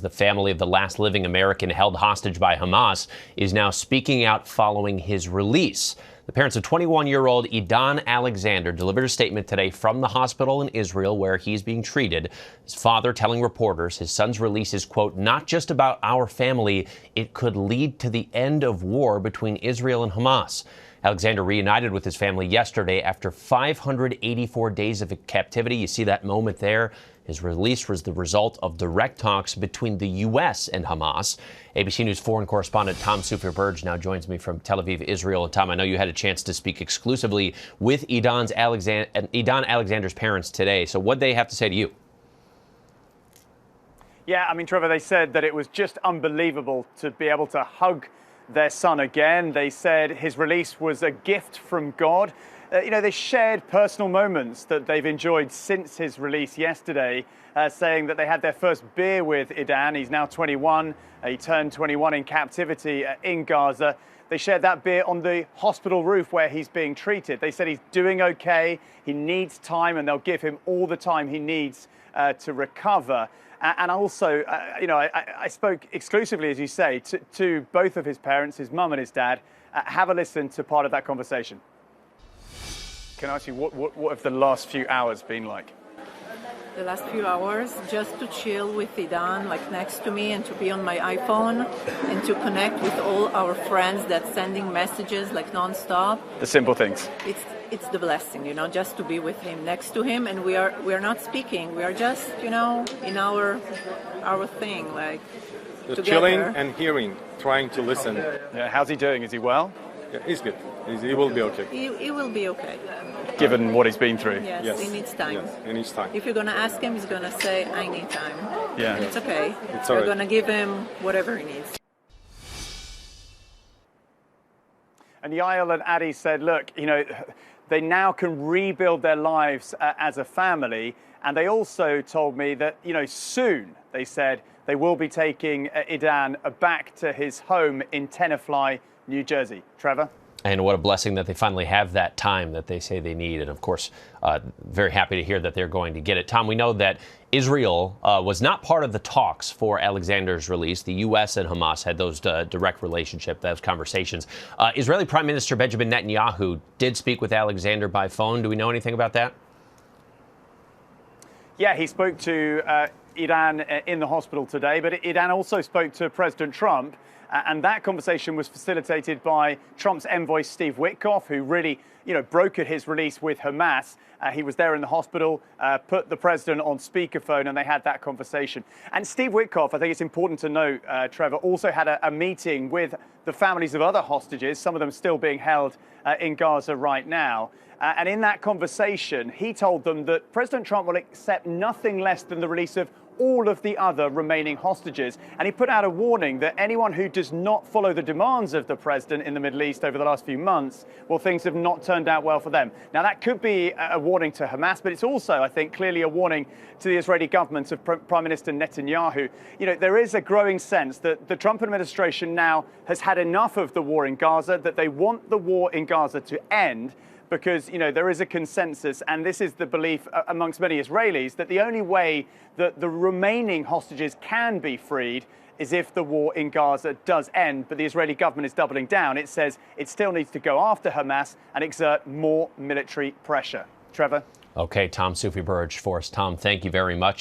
the family of the last living American held hostage by Hamas, is now speaking out following his release. The parents of 21-year-old Edan Alexander delivered a statement today from the hospital in Israel where he's being treated. His father telling reporters his son's release is, quote, not just about our family. It could lead to the end of war between Israel and Hamas. Alexander reunited with his family yesterday after 584 days of captivity. You see that moment there. His release was the result of direct talks between the U.S. and Hamas. ABC News foreign correspondent Soufi Burridge now joins me from Tel Aviv, Israel. And Tom, I know you had a chance to speak exclusively with Edan Alexander's parents today. So what they have to say to you? Yeah, I mean, Trevor, they said that it was just unbelievable to be able to hug their son again. They said his release was a gift from God. They shared personal moments that they've enjoyed since his release yesterday, saying that they had their first beer with Edan. He's now 21. He turned 21 in captivity in Gaza. They shared that beer on the hospital roof where he's being treated. They said he's doing okay. He needs time, and they'll give him all the time he needs to recover. And also, I spoke exclusively, as you say, to both of his parents, his mum and his dad. Have a listen to part of that conversation. Can I ask you, what have the last few hours been like? The last few hours, just to chill with Edan, like next to me, and to be on my iPhone, and to connect with all our friends that's sending messages like nonstop. The simple things. It's the blessing, just to be with him, next to him, and we are not speaking. We are just, in our thing, like just together. Chilling and hearing, trying to listen. Yeah, how's he doing? Is he well? Yeah, he's good. He will be okay. He will be okay. Given what he's been through. Yes, he needs time. Yes, he needs time. If you're going to ask him, he's going to say, I need time. Yeah. It's okay. It's You're all right. going to give him whatever he needs. And Yael and Addie said, look, they now can rebuild their lives as a family. And they also told me that, soon, they said, they will be taking Edan back to his home in Tenafly, New Jersey. Trevor? And what a blessing that they finally have that time that they say they need. And, of course, very happy to hear that they're going to get it. Tom, we know that Israel was not part of the talks for Alexander's release. The U.S. and Hamas had those direct relationship, those conversations. Israeli Prime Minister Benjamin Netanyahu did speak with Alexander by phone. Do we know anything about that? Yeah, he spoke to Edan in the hospital today, but Edan also spoke to President Trump. And that conversation was facilitated by Trump's envoy, Steve Witkoff, who really, brokered his release with Hamas. He was there in the hospital, put the president on speakerphone, and they had that conversation. And Steve Witkoff, I think it's important to note, Trevor, also had a meeting with the families of other hostages, some of them still being held in Gaza right now. And in that conversation, he told them that President Trump will accept nothing less than the release of all of the other remaining hostages. And he put out a warning that anyone who does not follow the demands of the president in the Middle East over the last few months, well, things have not turned out well for them. Now, that could be a warning to Hamas, but it's also, I think, clearly a warning to the Israeli government of Prime Minister Netanyahu. There is a growing sense that the Trump administration now has had enough of the war in Gaza, that they want the war in Gaza to end, because, there is a consensus, and this is the belief amongst many Israelis, that the only way that the remaining hostages can be freed is if the war in Gaza does end. But the Israeli government is doubling down. It says it still needs to go after Hamas and exert more military pressure. Trevor? Okay, Soufi Burridge for us. Tom, thank you very much.